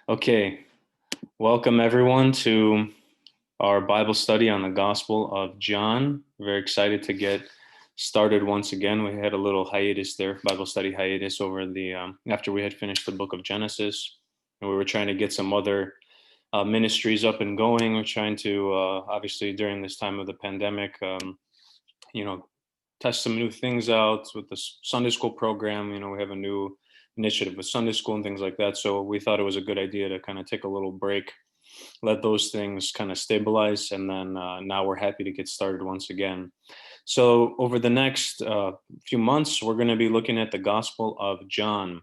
Okay, welcome everyone to our Bible study on the Gospel of John. Very excited to get started once again. We had a little hiatus there, Bible study hiatus over the after we had finished the book of Genesis, and we were trying to get some other ministries up and going. We're trying to obviously during this time of the pandemic, you know, test some new things out with the Sunday school program. We have a new initiative with Sunday school and things like that. So we thought it was a good idea to kind of take a little break, let those things kind of stabilize, and then now we're happy to get started once again. So over the next few months, we're going to be looking at the Gospel of John.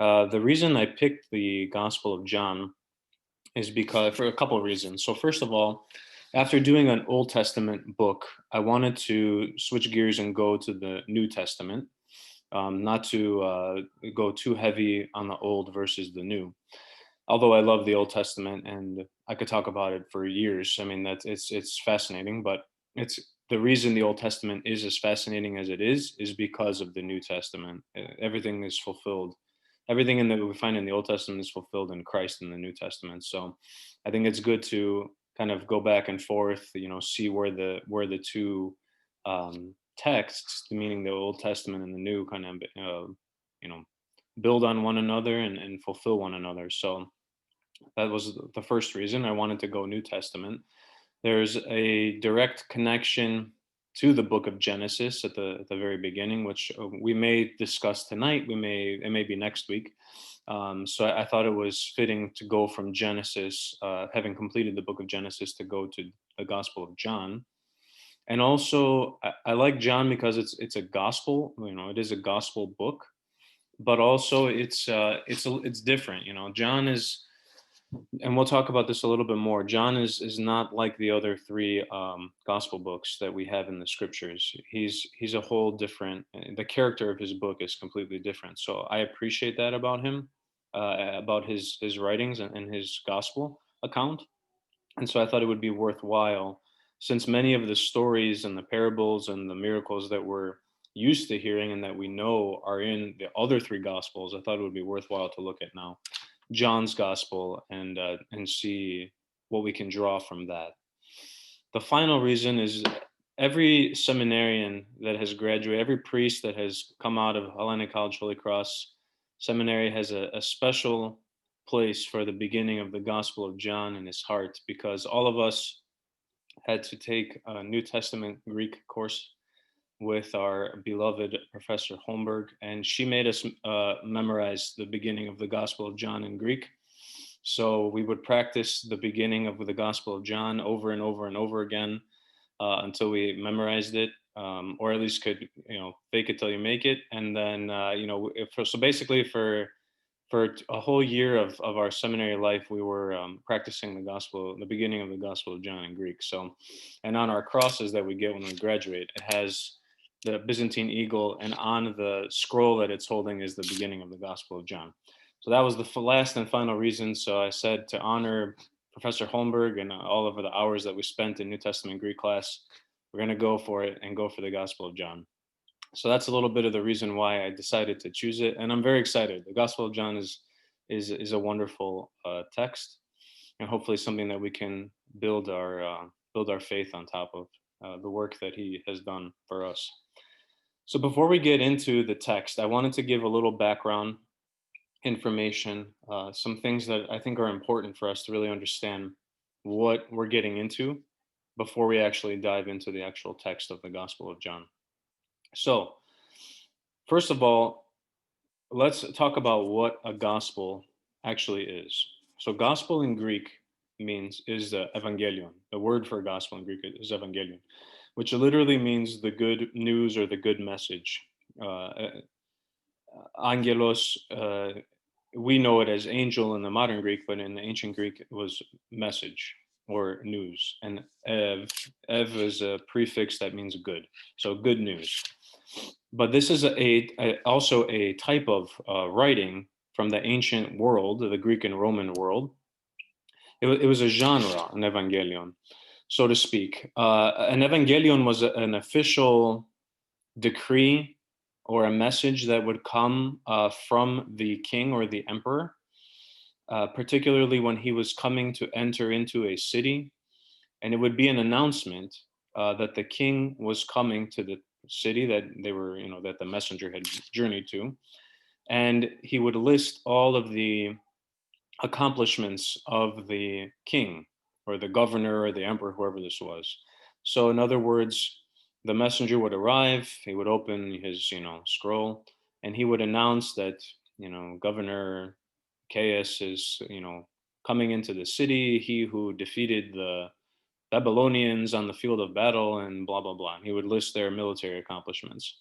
The reason I picked the Gospel of John is because for a couple of reasons. So first of all, after doing an Old Testament book, I wanted to switch gears and go to the New Testament, not to go too heavy on the old versus the new. Although I love the Old Testament and I could talk about it for years. I mean, that it's fascinating, but it's the reason the Old Testament is as fascinating as it is because of the New Testament. Everything is fulfilled. Everything in that we find in the Old Testament is fulfilled in Christ in the New Testament. So I think it's good to kind of go back and forth, see where the two texts, meaning the Old Testament and the New, kind of you know build on one another and fulfill one another. So that was the first reason I wanted to go New Testament. There's a direct connection to the book of Genesis at the very beginning, which we may discuss tonight. It may be next week. So I thought it was fitting to go from Genesis, having completed the book of Genesis, to go to the Gospel of John. And also, I like John because it's a gospel. It is a gospel book, but also it's different. John is, and we'll talk about this a little bit more. John is not like the other three gospel books that we have in the scriptures. He's a whole different. The character of his book is completely different. So I appreciate that about him, about his writings and his gospel account. And so I thought it would be worthwhile, since many of the stories and the parables and the miracles that we're used to hearing and that we know are in the other three gospels. I thought it would be worthwhile to look at now John's gospel and see what we can draw from that. The final reason is every seminarian that has graduated, every priest that has come out of Hellenic College Holy Cross Seminary has a special place for the beginning of the Gospel of John in his heart, because all of us had to take a New Testament Greek course with our beloved Professor Holmberg, and she made us memorize the beginning of the Gospel of John in Greek. So we would practice the beginning of the Gospel of John over and over and over again until we memorized it, or at least could, fake it till you make it. And then, so basically for a whole year of our seminary life, we were practicing the beginning of the Gospel of John in Greek. So, and on our crosses that we get when we graduate, it has the Byzantine eagle, and on the scroll that it's holding is the beginning of the Gospel of John. So that was the last and final reason. So I said, to honor Professor Holmberg and all of the hours that we spent in New Testament Greek class, we're going to go for it and go for the Gospel of John. So that's a little bit of the reason why I decided to choose it, and I'm very excited. The Gospel of John is a wonderful text, and hopefully something that we can build our faith on top of, the work that he has done for us. So before we get into the text, I wanted to give a little background information, some things that I think are important for us to really understand what we're getting into before we actually dive into the actual text of the Gospel of John. So, first of all, let's talk about what a gospel actually is. So, gospel in Greek is the evangelion. The word for gospel in Greek is evangelion, which literally means the good news or the good message. Angelos, we know it as angel in the modern Greek, but in the ancient Greek, it was message or news. And ev is a prefix that means good. So, good news. But this is also a type of writing from the ancient world, the Greek and Roman world. It was a genre, an evangelion, so to speak. An evangelion was an official decree or a message that would come from the king or the emperor. particularly when he was coming to enter into a city, and it would be an announcement that the king was coming to the city that they were, that the messenger had journeyed to, and he would list all of the accomplishments of the king or the governor or the emperor, whoever this was. So, in other words, the messenger would arrive, he would open his, scroll, and he would announce that, Governor Caius is, coming into the city, he who defeated the Babylonians on the field of battle, and blah, blah, blah. And he would list their military accomplishments.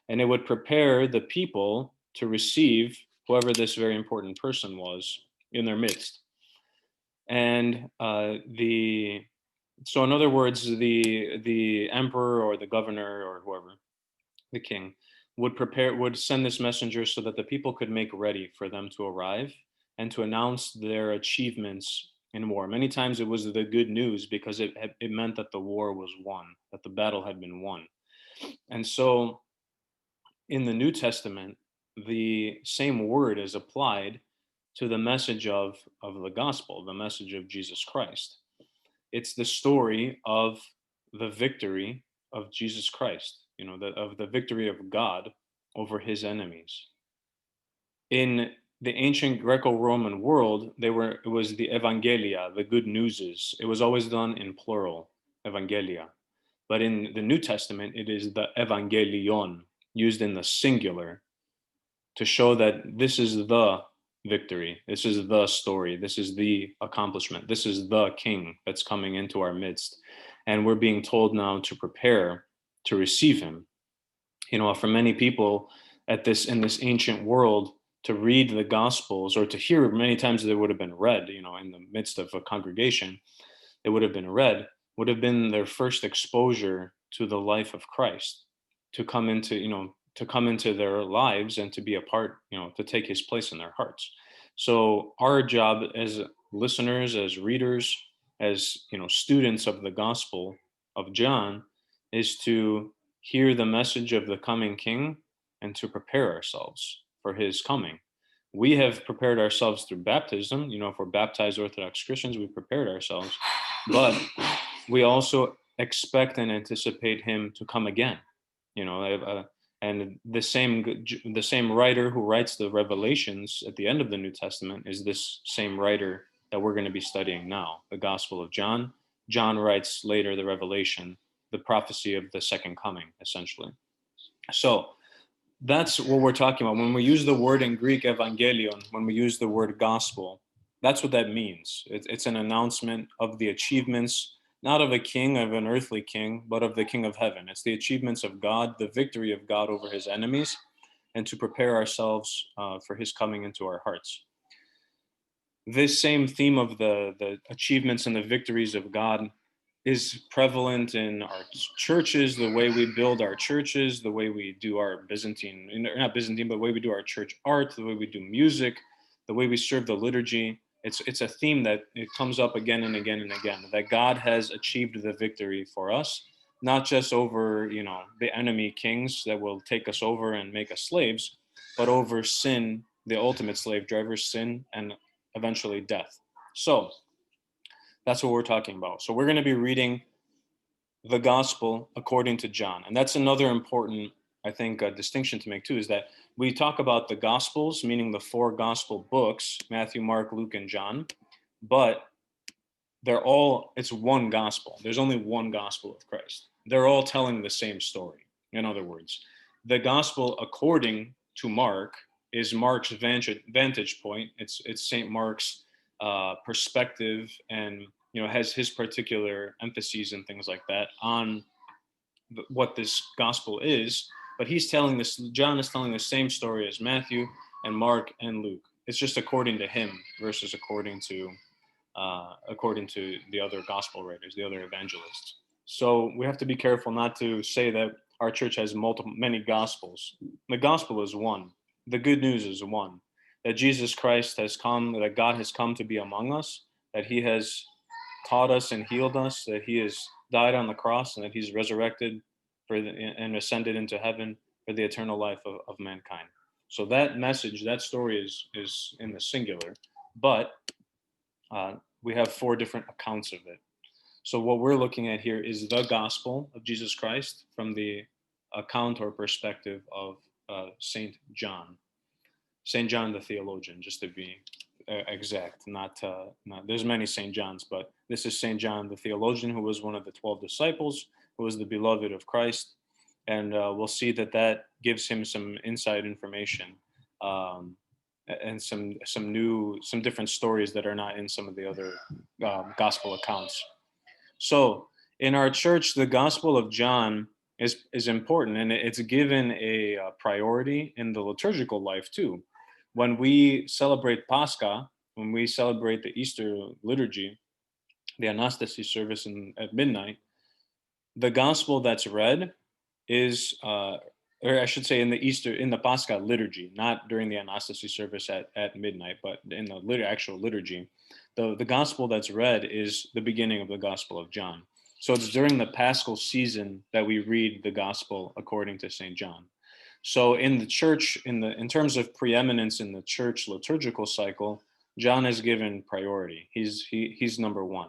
And it would prepare the people to receive whoever this very important person was in their midst. And so in other words, the emperor or the governor or whoever, the king, would send this messenger so that the people could make ready for them to arrive and to announce their achievements in war. Many times it was the good news because it meant that the war was won, that the battle had been won. And so in the New Testament, the same word is applied to the message of the gospel, the message of Jesus Christ. It's the story of the victory of Jesus Christ, of the victory of God over his enemies. In the ancient Greco-Roman world, it was the Evangelia, the good newses. It was always done in plural, Evangelia. But in the New Testament, it is the Evangelion, used in the singular, to show that this is the victory, this is the story, this is the accomplishment, this is the king that's coming into our midst. And we're being told now to prepare to receive him. For many people in this ancient world, to read the gospels or to hear, many times they would have been read, in the midst of a congregation, it would have been read, would have been their first exposure to the life of Christ, to come into their lives and to be a part, to take his place in their hearts. So our job as listeners, as readers, as students of the Gospel of John, is to hear the message of the coming King and to prepare ourselves for his coming. We have prepared ourselves through baptism. If we're baptized Orthodox Christians, we've prepared ourselves, but we also expect and anticipate him to come again. And the same writer who writes the Revelations at the end of the New Testament is this same writer that we're going to be studying now, the Gospel of John. John writes later the Revelation, the prophecy of the second coming, essentially. So that's what we're talking about. When we use the word in Greek evangelion, when we use the word gospel, that's what that means. It's an announcement of the achievements, not of a king, of an earthly king, but of the King of heaven. It's the achievements of God, the victory of God over his enemies, and to prepare ourselves for his coming into our hearts. This same theme of the achievements and the victories of God is prevalent in our churches, the way we build our churches, the way we do our not Byzantine, but the way we do our church art, the way we do music, the way we serve the liturgy. It's a theme that it comes up again and again and again, that God has achieved the victory for us, not just over, the enemy kings that will take us over and make us slaves, but over sin, the ultimate slave driver, sin, and eventually death. So that's what we're talking about. So we're going to be reading the gospel according to John. And that's another important, I think, distinction to make too, is that we talk about the gospels, meaning the four gospel books, Matthew, Mark, Luke, and John, but it's one gospel. There's only one gospel of Christ. They're all telling the same story. In other words, the gospel according to Mark is Mark's vantage point. It's St. Mark's perspective, and has his particular emphases and things like that on what this gospel is. But John is telling the same story as Matthew and Mark and Luke. It's just according to him versus according to the other gospel writers, the other evangelists. So we have to be careful not to say that our church has many gospels. The gospel is one. The good news is one, that Jesus Christ has come, that God has come to be among us, that he has taught us and healed us, that he has died on the cross, and that he's resurrected and ascended into heaven for the eternal life of mankind. So that message, that story is in the singular. but we have four different accounts of it. So what we're looking at here is the gospel of Jesus Christ from the account or perspective of Saint John. Saint John the theologian, just to be exact. Not there's many Saint Johns, but this is Saint John the theologian, who was one of the 12 disciples, who was the beloved of Christ, and we'll see that that gives him some inside information um, and some different stories that are not in some of the other gospel accounts. So in our church, the Gospel of John is important, and it's given a priority in the liturgical life too. When we celebrate Pascha, when we celebrate the Easter liturgy, the Anastasi service at midnight, the Gospel that's read is, or I should say, in the Pascha liturgy, not during the Anastasi service at midnight, but in the actual liturgy, the Gospel that's read is the beginning of the Gospel of John. So it's during the Paschal season that we read the Gospel according to Saint John. So in the church, in terms of preeminence in the church liturgical cycle, John is given priority. He's number one.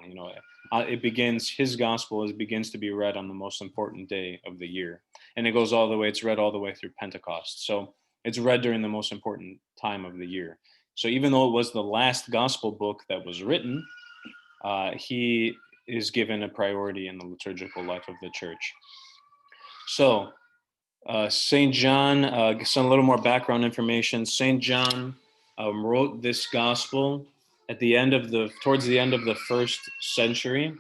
His gospel begins to be read on the most important day of the year, and it goes all the way. It's read all the way through Pentecost. So it's read during the most important time of the year. So even though it was the last gospel book that was written, he is given a priority in the liturgical life of the church. So St. John, some little more background information. St. John wrote this gospel towards the end of the first century,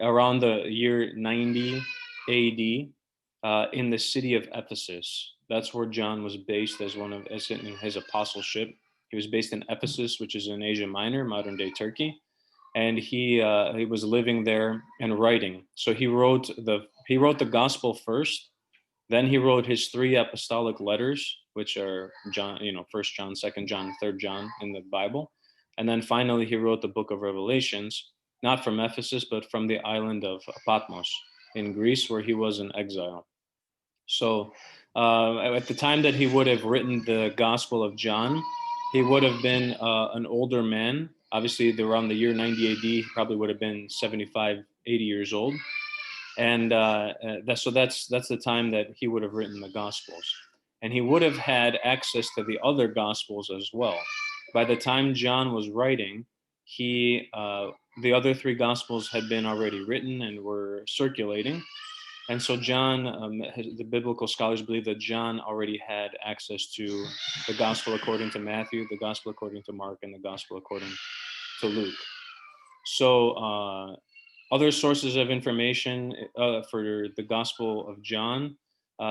around the year 90 AD, in the city of Ephesus. That's where John was based as in his apostleship. He was based in Ephesus, which is in Asia Minor, modern day Turkey, and he was living there and writing. So he wrote the gospel first. Then he wrote his three apostolic letters, which are John, First John, Second John, Third John in the Bible, and then finally he wrote the Book of Revelations, not from Ephesus, but from the island of Patmos in Greece, where he was in exile. So, at the time that he would have written the Gospel of John, he would have been an older man. Obviously, around the year 90 AD, he probably would have been 75, 80 years old. And that's the time that he would have written the Gospels, and he would have had access to the other Gospels as well. By the time John was writing, the other three Gospels had been already written and were circulating, and so John, the biblical scholars believe that John already had access to the Gospel according to Matthew, the Gospel according to Mark, and the Gospel according to Luke. So other sources of information for the Gospel of John,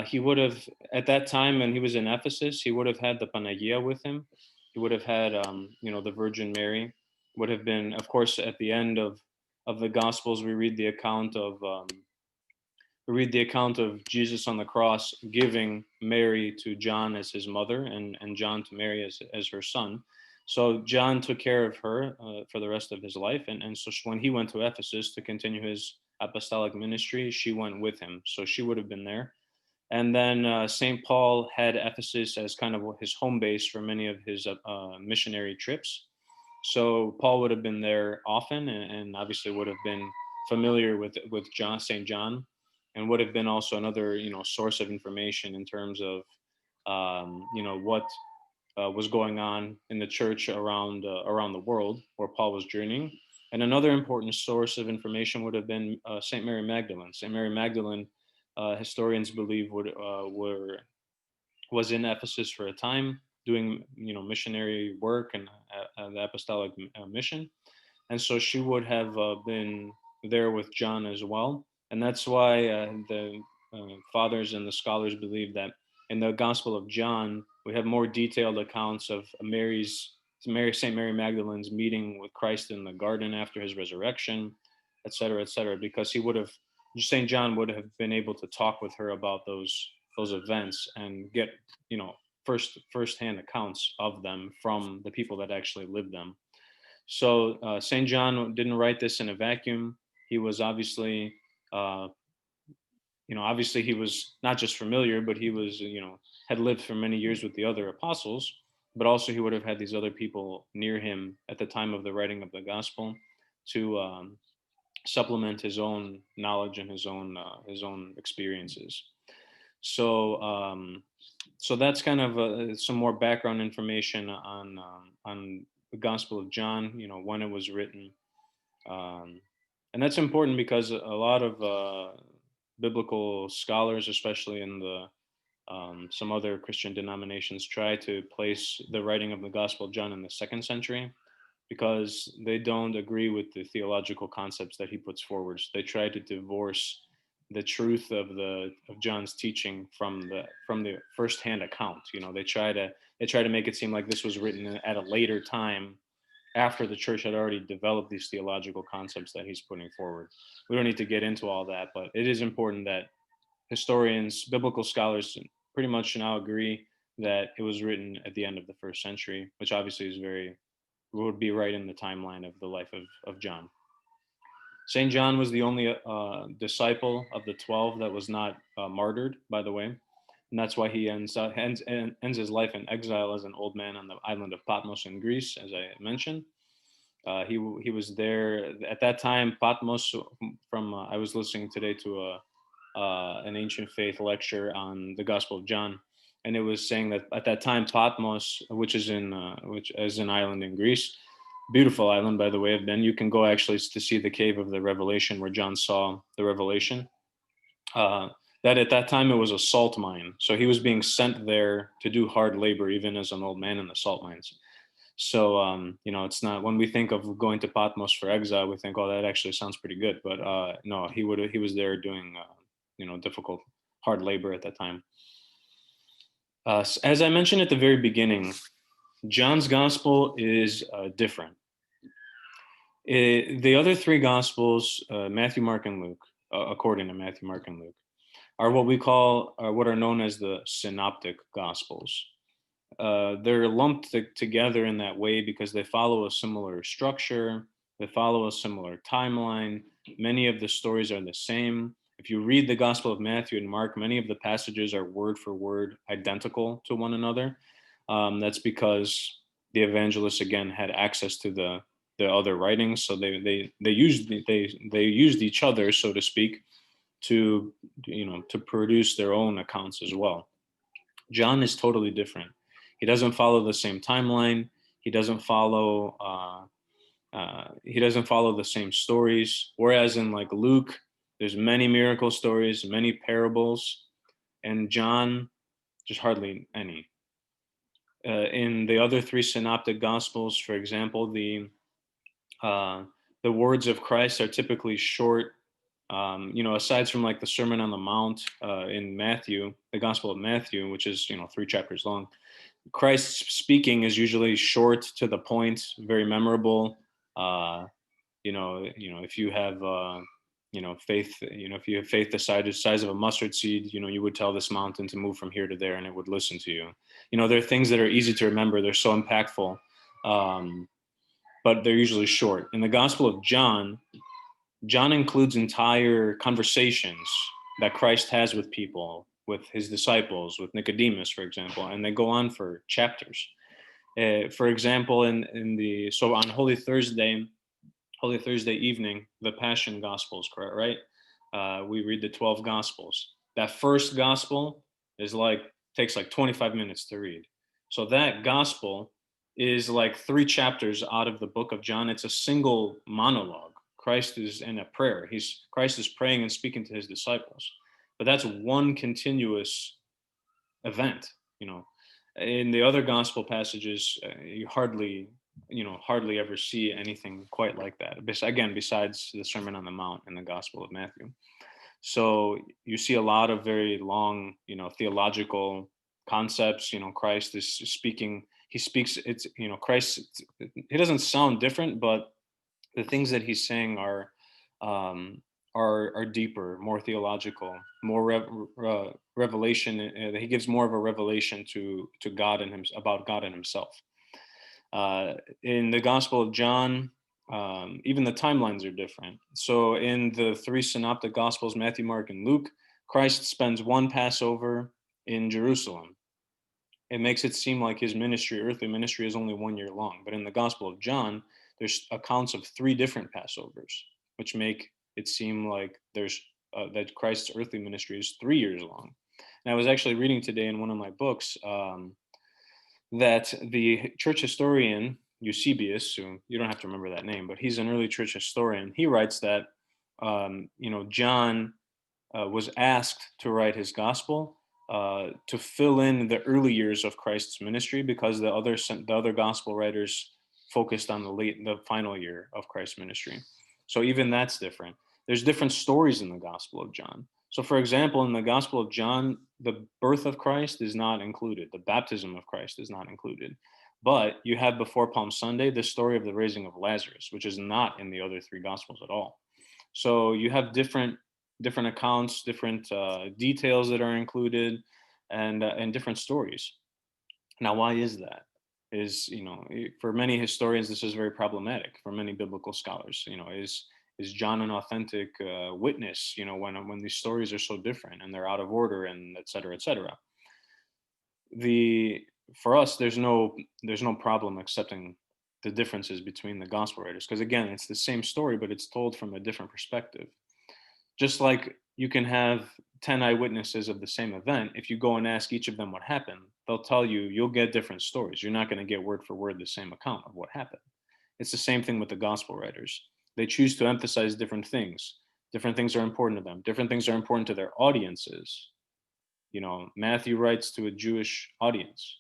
he would have, at that time when he was in Ephesus, he would have had the Panagia with him. He would have had, the Virgin Mary would have been, of course, at the end of the Gospels, we read the account of Jesus on the cross giving Mary to John as his mother and John to Mary as her son. So John took care of her for the rest of his life. And so when he went to Ephesus to continue his apostolic ministry, she went with him. So she would have been there. And then St. Paul had Ephesus as kind of his home base for many of his missionary trips. So Paul would have been there often and obviously would have been familiar with St. John, and would have been also another, source of information in terms of, what was going on in the church around the world where Paul was journeying. And another important source of information would have been Saint Mary Magdalene. Saint Mary Magdalene, historians believe, was in Ephesus for a time, doing missionary work and the apostolic mission, and so she would have been there with John as well. And that's why the fathers and the scholars believe that in the Gospel of John, we have more detailed accounts of Saint Mary Magdalene's meeting with Christ in the garden after his resurrection, et cetera, because Saint John would have been able to talk with her about those events and get firsthand accounts of them from the people that actually lived them. So St. John didn't write this in a vacuum. He was obviously, obviously he was not just familiar, but he was, had lived for many years with the other apostles. but also he would have had these other people near him at the time of the writing of the gospel to supplement his own knowledge and his own experiences. So so that's kind of some more background information on the Gospel of John. You know, when it was written, um, and that's important because a lot of biblical scholars, especially in the some other Christian denominations, try to place the writing of the Gospel of John in the second century because they don't agree with the theological concepts that he puts forward. So they try to divorce the truth of the of John's teaching from the firsthand account. You know, they try to make it seem like this was written at a later time after the church had already developed these theological concepts that he's putting forward. We don't need to get into all that, but it is important that historians, biblical scholars, pretty much now agree that it was written at the end of the first century, which obviously is very would be right in the timeline of the life of John. St. John was the only disciple of the 12 that was not martyred, by the way. And that's why he ends his life in exile as an old man on the island of Patmos in Greece, as I mentioned. He was there at that time. Patmos, from I was listening today to an ancient faith lecture on the Gospel of John, and it was saying that at that time Patmos, which is an island in Greece, beautiful island by the way. I've been. You can go actually to see the cave of the Revelation where John saw the Revelation. Uh, that at that time it was a salt mine, so he was being sent there to do hard labor, even as an old man in the salt mines. So you know, it's not when we think of going to Patmos for exile, we think, oh, that actually sounds pretty good. But no, he was there doing you know, difficult, hard labor at that time. As I mentioned at the very beginning, John's gospel is different. The other three gospels, Matthew, Mark, and Luke, according to Matthew, Mark, and Luke, are what we call, what are known as the synoptic gospels. They're lumped together in that way because they follow a similar structure, they follow a similar timeline. Many of the stories are the same. If you read the Gospel of Matthew and Mark, many of the passages are word for word identical to one another. That's because the evangelists again had access to the other writings, so they used each other, so to speak, to, you know, to produce their own accounts as well. John is totally different. He doesn't follow the same timeline. He doesn't follow he doesn't follow the same stories. Whereas in like Luke, there's many miracle stories, many parables, and John just hardly any. In the other three synoptic gospels, for example, uh, the words of Christ are typically short. You know, aside from like the Sermon on the Mount in Matthew, the Gospel of Matthew, which is, you know, 3 chapters long, Christ speaking is usually short, to the point, very memorable. You know, if you have, you know, faith, you know, if you have faith the size of a mustard seed, you know, you would tell this mountain to move from here to there, and it would listen to you. You know, there are things that are easy to remember. They're so impactful, but they're usually short. In the Gospel of John, John includes entire conversations that Christ has with people, with his disciples, with Nicodemus, for example, and they go on for chapters. For example, so on Holy Thursday evening, the Passion Gospels, correct, right? We read the 12 Gospels. That first Gospel is like takes like 25 minutes to read. So that Gospel is like 3 chapters out of the book of John. It's a single monologue. Christ is in a prayer. Christ is praying and speaking to his disciples. But that's one continuous event. You know, in the other gospel passages, you hardly ever see anything quite like that. Again, besides the Sermon on the Mount in the Gospel of Matthew. So you see a lot of very long, you know, theological concepts. You know, Christ is speaking. He speaks. It's, you know, Christ. He doesn't sound different, but the things that he's saying um, are deeper, more theological, more revelation. He gives more of a revelation to God and him about God and himself. In the Gospel of John, even the timelines are different. So in the three synoptic Gospels, Matthew, Mark, and Luke, Christ spends one Passover in Jerusalem. it makes it seem like his ministry, earthly ministry, is only 1 year long. But in the Gospel of John, there's accounts of 3 different Passovers, which make it seem like there's that Christ's earthly ministry is 3 years long. And I was actually reading today in one of my books that the church historian Eusebius, who you don't have to remember that name, but he's an early church historian. He writes that John was asked to write his gospel to fill in the early years of Christ's ministry, because the other gospel writers focused on the final year of Christ's ministry. So even that's different. There's different stories in the Gospel of John. So, for example, in the Gospel of John, the birth of Christ is not included. The baptism of Christ is not included. But you have before Palm Sunday the story of the raising of Lazarus, which is not in the other 3 Gospels at all. So you have different accounts, different details that are included, and different stories. Now, why is that? For many historians, this is very problematic. For many biblical scholars, is John an authentic witness? When these stories are so different and they're out of order, and et cetera, et cetera. For us, there's no problem accepting the differences between the gospel writers, because again, it's the same story, but it's told from a different perspective. Just like you can have 10 eyewitnesses of the same event. If you go and ask each of them what happened, they'll tell you, you'll get different stories. You're not going to get word for word the same account of what happened. It's the same thing with the gospel writers. They choose to emphasize different things. Different things are important to them. Different things are important to their audiences. Matthew writes to a Jewish audience.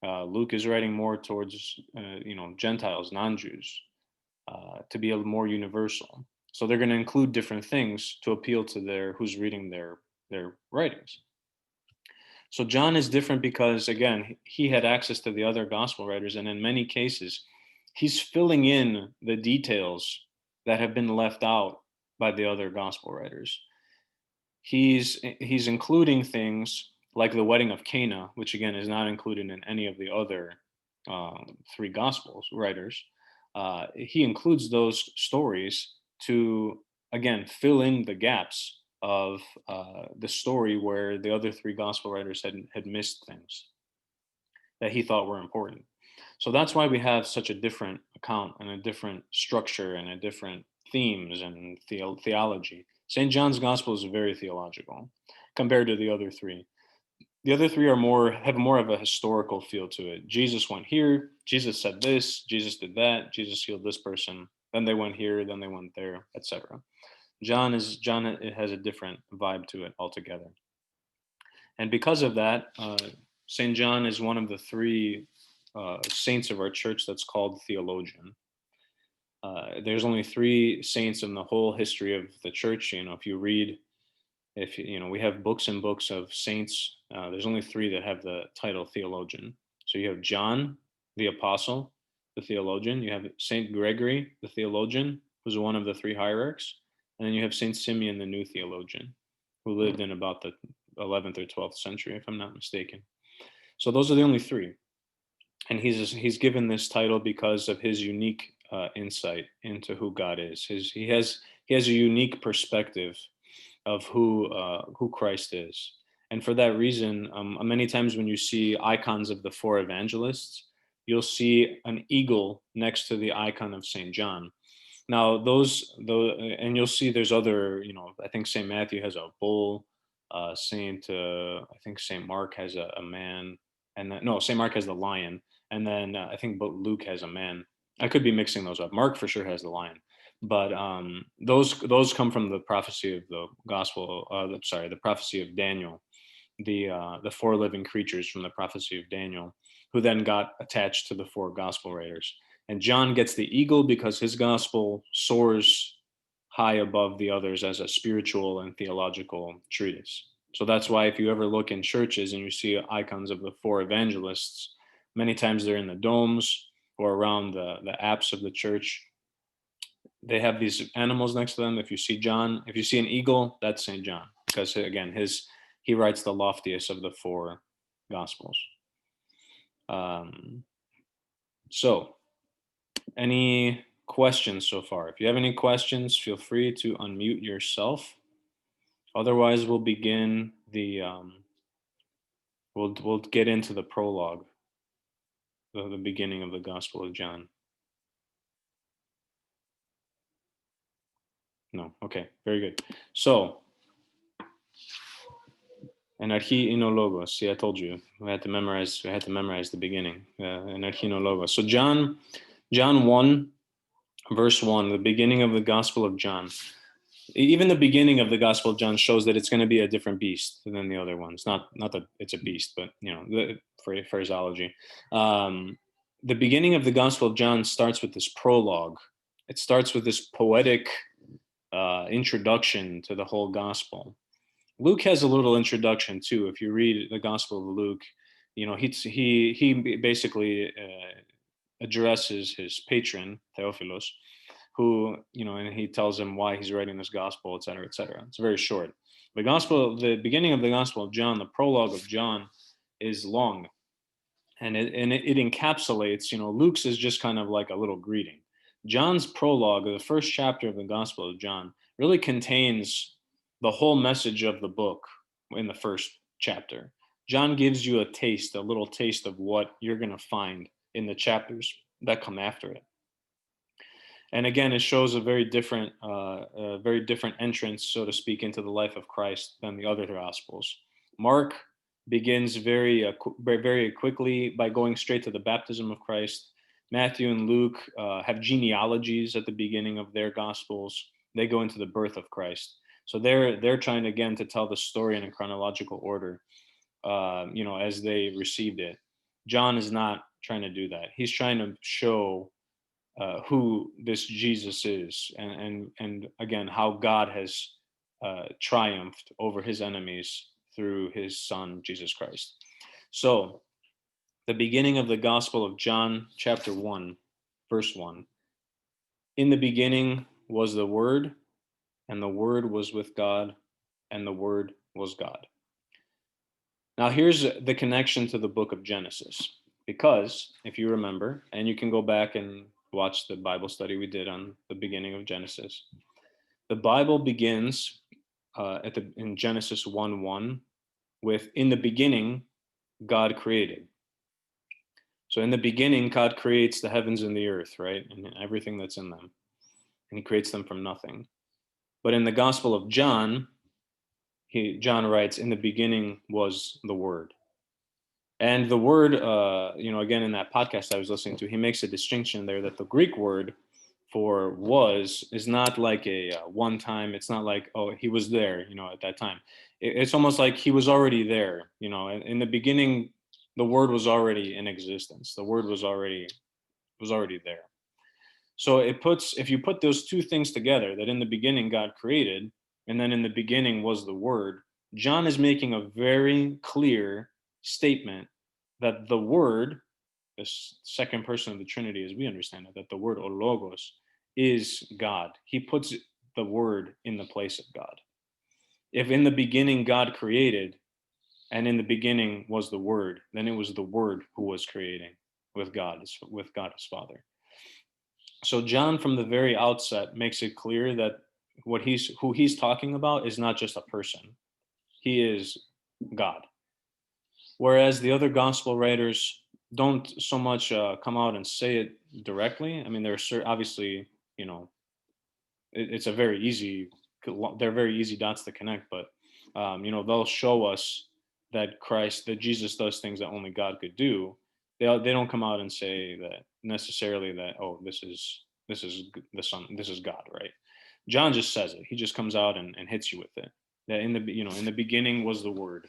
Luke is writing more towards, Gentiles, non-Jews, to be more universal. So they're going to include different things to appeal to who's reading their writings. So John is different because, again, he had access to the other gospel writers, and in many cases, he's filling in the details that have been left out by the other gospel writers. He's including things like the wedding of Cana, which again is not included in any of the other 3 Gospels writers. He includes those stories to, again, fill in the gaps of the story where the other 3 Gospel writers had missed things that he thought were important. So that's why we have such a different account and a different structure and a different themes and theology. St. John's Gospel is very theological compared to the other 3. The other 3 have more of a historical feel to it. Jesus went here, Jesus said this, Jesus did that, Jesus healed this person, then they went here, then they went there, etc. John it has a different vibe to it altogether. And because of that, St. John is one of the 3 saints of our church that's called theologian. There's only 3 saints in the whole history of the church. If you read, we have books and books of saints. There's only 3 that have the title theologian. So you have John, the apostle, the theologian. You have Saint Gregory, the theologian, who's one of the 3 hierarchs. And then you have Saint Simeon, the new theologian, who lived in about the 11th or 12th century, if I'm not mistaken. So those are the only 3. And he's given this title because of his unique insight into who God is. He has a unique perspective of who Christ is. And for that reason, many times when you see icons of the 4 evangelists, you'll see an eagle next to the icon of St. John. Now, and you'll see there's other, I think St. Matthew has a bull, I think St. Mark has a man, and St. Mark has the lion, and then I think Luke has a man. I could be mixing those up. Mark for sure has the lion. But those come from the prophecy of the gospel. The prophecy of Daniel, the 4 living creatures from the prophecy of Daniel, who then got attached to the 4 gospel writers. And John gets the eagle because his gospel soars high above the others as a spiritual and theological treatise. So that's why if you ever look in churches and you see icons of the 4 evangelists, many times they're in the domes or around the apse of the church. They have these animals next to them. If you see an eagle, that's St. John, because again, he writes the loftiest of the 4 gospels. So any questions so far? If you have any questions, feel free to unmute yourself. Otherwise, we'll begin the We'll get into the prologue, the beginning of the Gospel of John. No, okay, very good. So, and archi logos. See, I told you we had to memorize. We had to memorize the beginning. And archi logos. So John 1, verse 1, the beginning of the Gospel of John. Even the beginning of the Gospel of John shows that it's going to be a different beast than the other ones. Not that it's a beast, but the phraseology. The beginning of the Gospel of John starts with this prologue. It starts with this poetic introduction to the whole gospel. Luke has a little introduction too. If you read the Gospel of Luke, he basically addresses his patron Theophilus, who and he tells him why he's writing this gospel, et cetera, et cetera. It's very short. The beginning of the Gospel of John, the prologue of John, is long, and it encapsulates. Luke's is just kind of like a little greeting. John's prologue, the first chapter of the Gospel of John, really contains the whole message of the book in the first chapter. John gives you a little taste of what you're going to find in the chapters that come after it. And again, it shows a very different entrance, so to speak, into the life of Christ than the other Gospels. Mark begins very quickly by going straight to the baptism of Christ. Matthew and Luke have genealogies at the beginning of their Gospels. They go into the birth of Christ. So they're trying again to tell the story in a chronological order, as they received it. John is not trying to do that. He's trying to show who this Jesus is, and again how God has triumphed over his enemies through his Son Jesus Christ. So, the beginning of the Gospel of John, chapter 1, verse 1. In the beginning was the Word, and the Word was with God, and the Word was God. Now, here's the connection to the book of Genesis, because if you remember, and you can go back and watch the Bible study we did on the beginning of Genesis, the Bible begins in Genesis 1:1 with, in the beginning, God created. So in the beginning, God creates the heavens and the earth, right? And everything that's in them. And he creates them from nothing. But in the Gospel of John, John writes, in the beginning was the Word. And the word, again, in that podcast I was listening to, he makes a distinction there that the Greek word for was is not like a one time. It's not like, oh, he was there, at that time. It's almost like he was already there, in the beginning, the word was already in existence. The word was already there. So if you put those two things together, that in the beginning God created, and then in the beginning was the Word, John is making a very clear statement that the Word, this second person of the Trinity as we understand it, that the Word, or Logos, is God. He puts the Word in the place of God. If in the beginning God created, and in the beginning was the Word, then it was the Word who was creating with God as Father. So John, from the very outset, makes it clear that who he's talking about is not just a person. He is God. Whereas the other gospel writers don't so much come out and say it directly. I mean, obviously, it's a very easy. They're very easy dots to connect, but they'll show us that Jesus does things that only God could do. They don't come out and say that necessarily that, oh, this is the Son, this is God, right? John just says it. He just comes out and hits you with it. That in the beginning was the Word.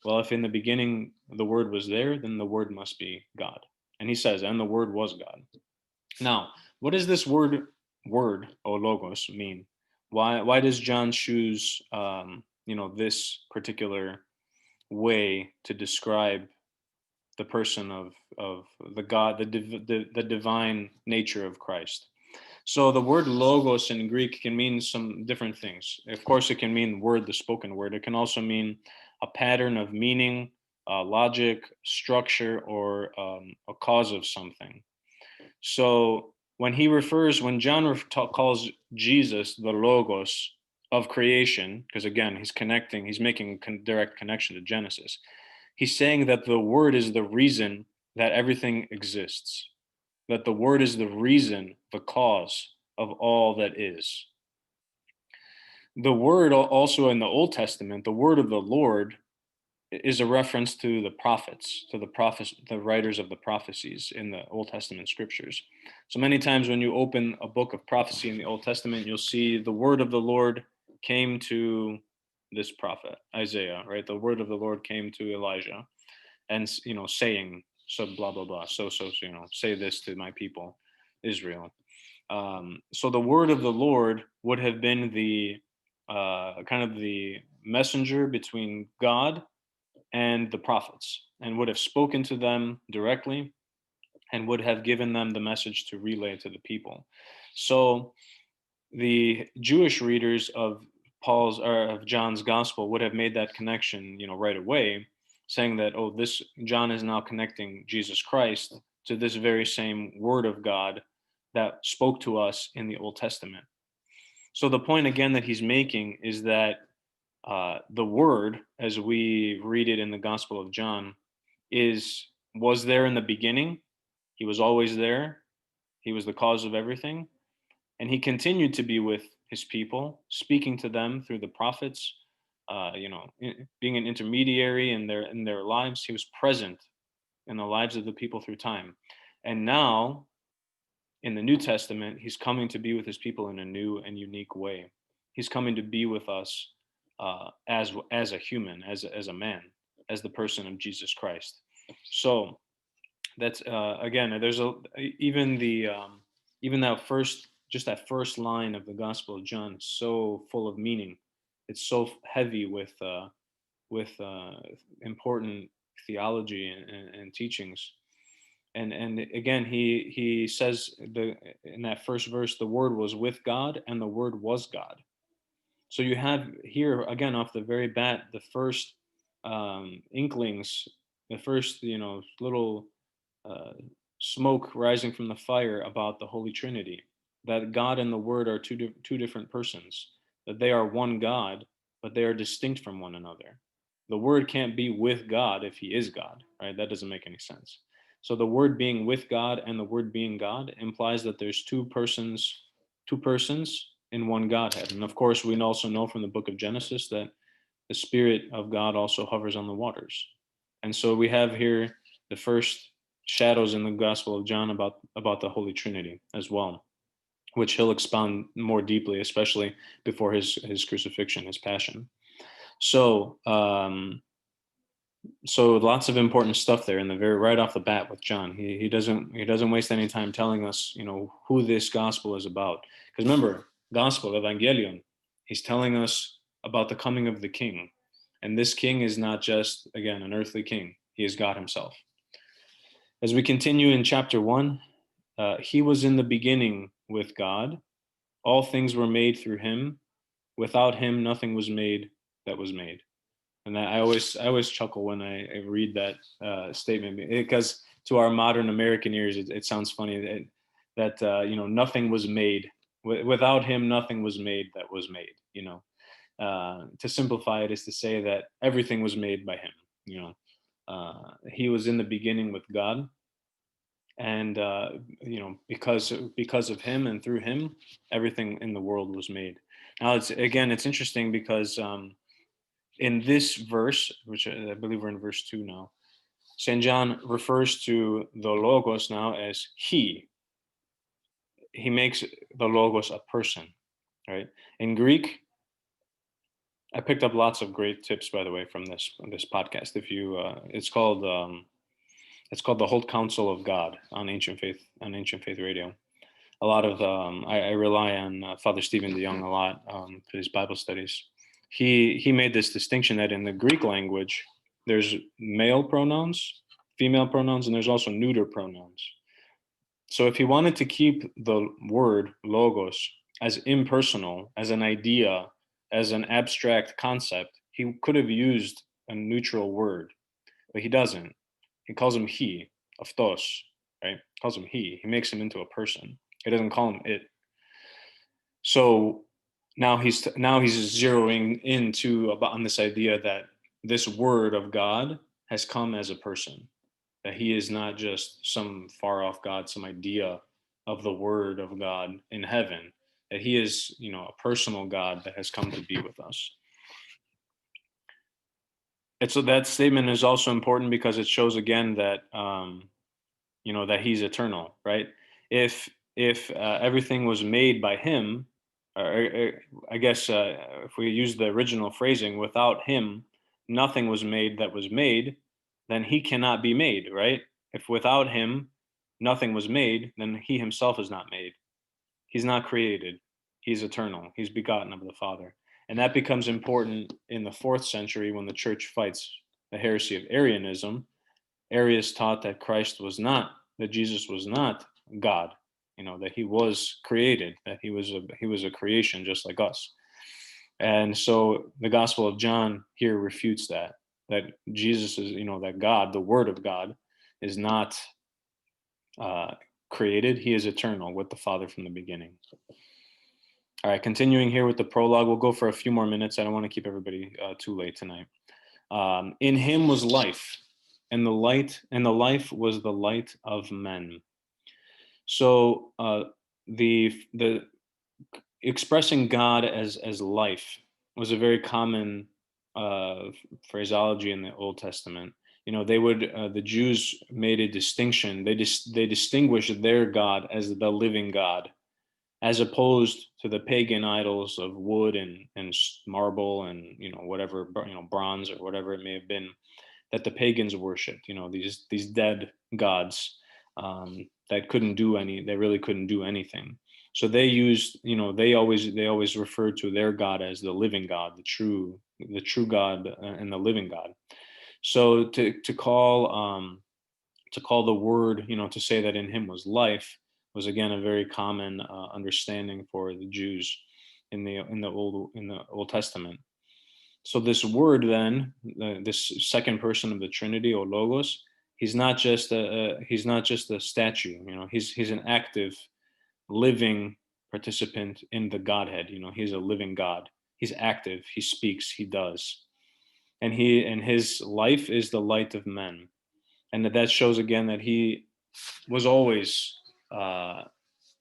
Well, if in the beginning the Word was there, then the Word must be God. And he says, and the Word was God. Now, what does this word or logos mean? Why does John choose this particular way to describe the person of the God, the divine nature of Christ? So the word logos in Greek can mean some different things. Of course, it can mean word, the spoken word. It can also mean a pattern of meaning, logic, structure, or a cause of something. So when John calls Jesus the logos of creation, because again, he's making a direct connection to Genesis. He's saying that the word is the reason that everything exists, that the word is the reason, the cause of all that is. The word also in the Old Testament, the word of the Lord is a reference to the prophets, the writers of the prophecies in the Old Testament scriptures. So many times when you open a book of prophecy in the Old Testament, you'll see the word of the Lord came to this prophet, Isaiah, right? The word of the Lord came to Elijah and, saying, so blah, blah, blah. So, say this to my people, Israel. So the word of the Lord would have been the kind of the messenger between God and the prophets, and would have spoken to them directly and would have given them the message to relay to the people. So the Jewish readers of Paul's or of John's gospel would have made that connection, right away, saying that, oh, this John is now connecting Jesus Christ to this very same word of God that spoke to us in the Old Testament. So the point again that he's making is that the word, as we read it in the Gospel of John, was there in the beginning. He was always there. He was the cause of everything. And he continued to be with his people, speaking to them through the prophets, being an intermediary in their lives. He was present in the lives of the people through time. And now, in the New Testament, he's coming to be with his people in a new and unique way. He's coming to be with us as a human, as a man, as the person of Jesus Christ. So that's again, there's even that first line of the Gospel of John is so full of meaning. It's so heavy with important theology and teachings. And again, he says in that first verse, the Word was with God, and the Word was God. So you have here again off the very bat the first inklings, the first little uh, smoke rising from the fire about the Holy Trinity, that God and the Word are two different persons, that they are one God, but they are distinct from one another. The Word can't be with God if He is God, right? That doesn't make any sense. So the Word being with God and the Word being God implies that there's two persons in one Godhead. And of course, we also know from the book of Genesis that the Spirit of God also hovers on the waters. And so we have here the first shadows in the Gospel of John about the Holy Trinity as well, which he'll expound more deeply, especially before his crucifixion, his passion. So so lots of important stuff there in the very right off the bat with John. He doesn't waste any time telling us, who this gospel is about. Because remember, gospel, evangelion, he's telling us about the coming of the king. And this king is not just, again, an earthly king. He is God himself. As we continue in chapter 1, he was in the beginning with God. All things were made through him. Without him, nothing was made that was made. And I always chuckle when I read that statement, because to our modern American ears, it sounds funny that nothing was made. Without him, nothing was made that was made. To simplify it is to say that everything was made by him. He was in the beginning with God, and because of him and through him, everything in the world was made. Now it's interesting because in this verse, which I believe we're in verse 2 now, St. John refers to the Logos now as he. He makes the Logos a person, right? In Greek, I picked up lots of great tips, by the way, from this podcast. If you, it's called the Whole Counsel of God on Ancient Faith Radio. A lot of I rely on Father Stephen DeYoung a lot for his Bible studies. He made this distinction that in the Greek language, there's male pronouns, female pronouns, and there's also neuter pronouns. So if he wanted to keep the word logos as impersonal, as an idea, as an abstract concept, he could have used a neutral word, but he doesn't. He calls him he, aftos, right? He calls him he. He makes him into a person. He doesn't call him it. So now he's zeroing into on this idea that this word of God has come as a person, that he is not just some far off God, some idea of the word of God in heaven, that he is, a personal God that has come to be with us. And so that statement is also important because it shows again that, that he's eternal, right? If everything was made by him, I guess if we use the original phrasing, without him, nothing was made that was made, then he cannot be made, right? If without him, nothing was made, then he himself is not made. He's not created. He's eternal. He's begotten of the Father. And that becomes important in the 4th century when the church fights the heresy of Arianism. Arius taught that that Jesus was not God, that he was created, that he was a creation just like us. And so the Gospel of John here refutes that Jesus is, that God, the Word of God, is not uh, created. He is eternal with the Father from the beginning. All right, continuing here with the prologue, we'll go for a few more minutes. I don't want to keep everybody too late tonight. In him was life, and the life was the light of men. So the expressing God as life was a very common phraseology in the Old Testament. The Jews made a distinction. They distinguished their God as the living God, as opposed to the pagan idols of wood and marble and whatever, bronze or whatever it may have been, that the pagans worshipped. These dead gods that really couldn't do anything. So they used, they always referred to their God as the living God, the true God, and the living God. So to call the word, to say that in him was life, was again a very common understanding for the Jews in the Old Testament. So this word, then, this second person of the Trinity, or Logos, he's not just a statue. He's an active, living participant in the Godhead. He's a living God. He's active. He speaks. He does, and his life is the light of men, and that shows again that he was always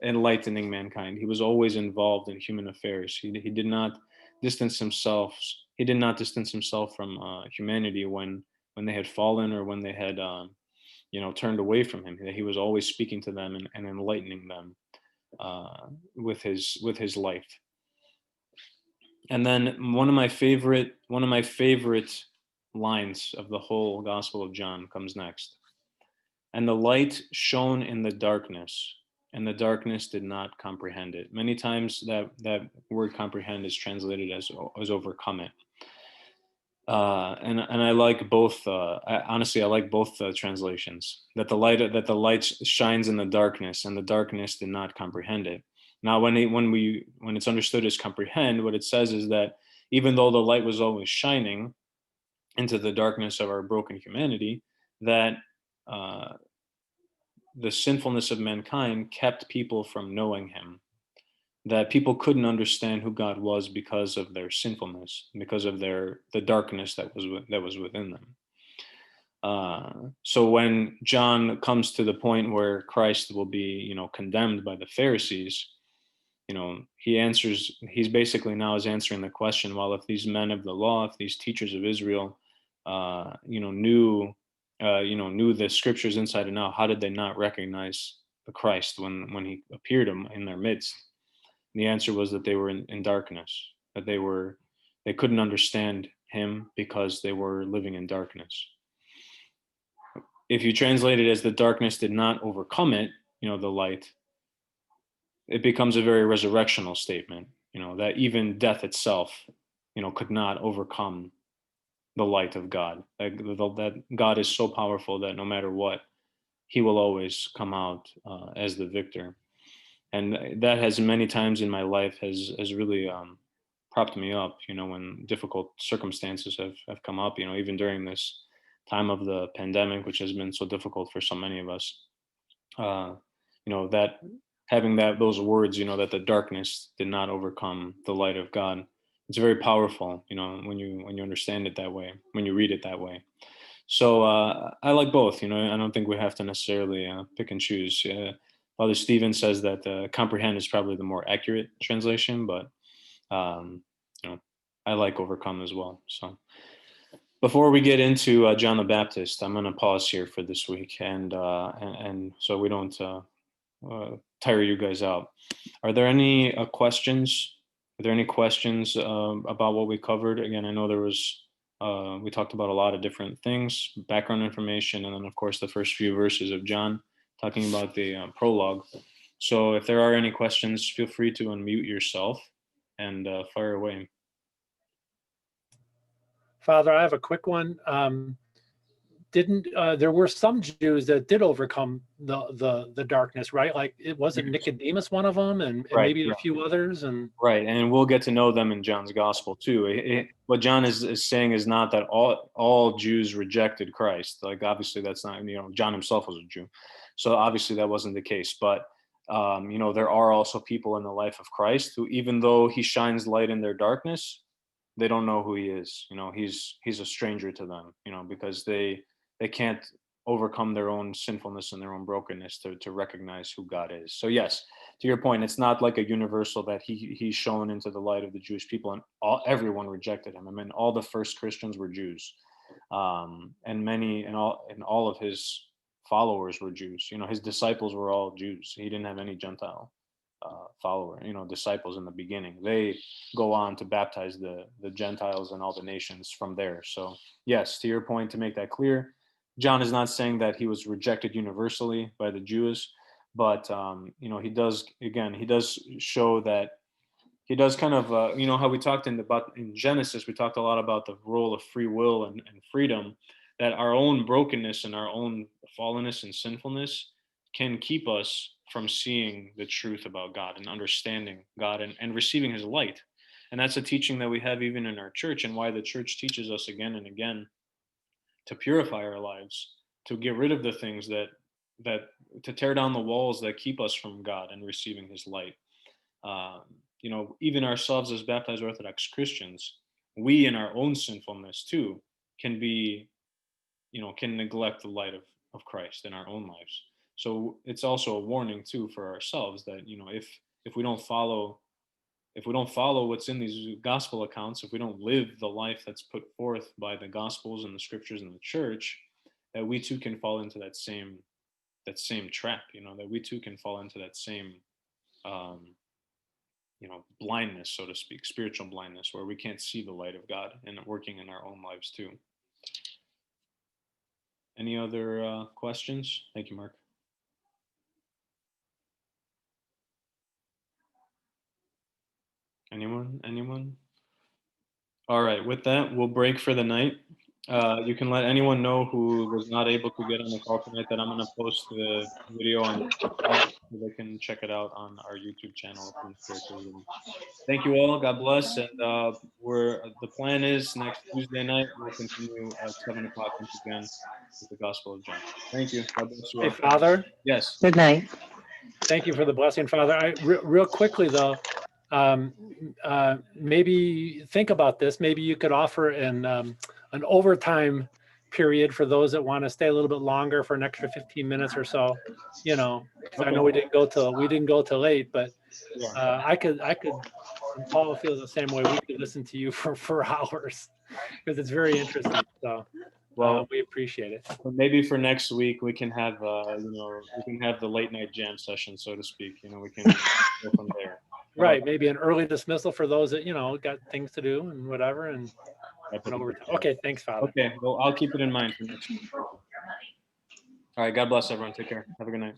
enlightening mankind. He was always involved in human affairs. He did not distance himself. He did not distance himself from humanity when they had fallen or when they had turned away from him. He was always speaking to them and enlightening them with his life. And then one of my favorite lines of the whole Gospel of John comes next. And the light shone in the darkness, and the darkness did not comprehend it. Many times that word comprehend is translated as overcome it. And I like both. Honestly, I like both translations. That the light shines in the darkness, and the darkness did not comprehend it. Now, when it's understood as comprehend, what it says is that even though the light was always shining into the darkness of our broken humanity, that the sinfulness of mankind kept people from knowing him, that people couldn't understand who God was because of their sinfulness, because of the darkness that was within them. So when John comes to the point where Christ will be, condemned by the Pharisees, he's basically now is answering the question, well, if these men of the law, if these teachers of Israel, knew the scriptures inside and out, how did they not recognize the Christ when he appeared in their midst? And the answer was that they were in darkness, that they couldn't understand him because they were living in darkness. If you translate it as the darkness did not overcome it, the light, it becomes a very resurrectional statement, that even death itself, could not overcome the light of God. That God is so powerful that no matter what, he will always come out as the victor. And that has many times in my life has really propped me up, when difficult circumstances have come up, even during this time of the pandemic, which has been so difficult for so many of us. That having those words, that the darkness did not overcome the light of God. It's very powerful, when you understand it that way, when you read it that way. So I like both. I don't think we have to necessarily pick and choose. Father Stephen says that comprehend is probably the more accurate translation, but um, I like overcome as well. So before we get into John the Baptist, I'm going to pause here for this week, and so we don't tire you guys out. Are there any questions? Are there any questions about what we covered? Again, I know we talked about a lot of different things, background information, and then of course the first few verses of John, talking about the prologue. So if there are any questions, feel free to unmute yourself and fire away. Father, I have a quick one. There were some Jews that did overcome the darkness, right? Like it wasn't Nicodemus one of them, and Right, maybe yeah. a few others. And Right, and we'll get to know them in John's gospel too. What John is saying is not that all Jews rejected Christ. Like obviously that's not, John himself was a Jew, so obviously that wasn't the case. But there are also people in the life of Christ who, even though he shines light in their darkness, they don't know who he is. He's a stranger to them. Because they can't overcome their own sinfulness and their own brokenness to recognize who God is. So yes, to your point, it's not like a universal that he's shown into the light of the Jewish people and everyone rejected him. I mean, all the first Christians were Jews, and all of his followers were Jews. His disciples were all Jews. He didn't have any Gentile disciples in the beginning. They go on to baptize the Gentiles and all the nations from there. So yes, to your point, to make that clear, John is not saying that he was rejected universally by the Jews, but he does show that he does kind of how we talked in Genesis, we talked a lot about the role of free will and freedom, that our own brokenness and our own fallenness and sinfulness can keep us from seeing the truth about God and understanding God and receiving his light. And that's a teaching that we have even in our church, and why the church teaches us again and again to purify our lives, to get rid of the things that to tear down the walls that keep us from God and receiving his light. Even ourselves as baptized Orthodox Christians, we in our own sinfulness too can be, can neglect the light of Christ in our own lives. So it's also a warning too for ourselves that, if we don't follow what's in these gospel accounts, if we don't live the life that's put forth by the gospels and the scriptures and the church, that we too can fall into that same trap, that we too can fall into that same blindness, so to speak, spiritual blindness, where we can't see the light of God and working in our own lives too. Any other questions? Thank you, Mark. Anyone? All right, with that, we'll break for the night. You can let anyone know who was not able to get on the call tonight that I'm going to post the video on so they can check it out on our YouTube channel. Thank you all. God bless. And the plan is next Tuesday night we'll continue at 7:00 once again with the Gospel of John. Thank you. God bless you all. Hey, Father. Yes. Good night. Thank you for the blessing, Father. Real quickly though, maybe think about this. Maybe you could offer an overtime period for those that want to stay a little bit longer for an extra 15 minutes or so. Okay. I know we didn't go till late, but I could. And Paul feels the same way. We could listen to you for hours because it's very interesting. So. Well, we appreciate it. Maybe for next week we can have the late night jam session, so to speak. We can go from there. Right, maybe an early dismissal for those that got things to do and whatever, and okay, thanks, Father. Okay, well, I'll keep it in mind for next week. All right, God bless everyone. Take care. Have a good night.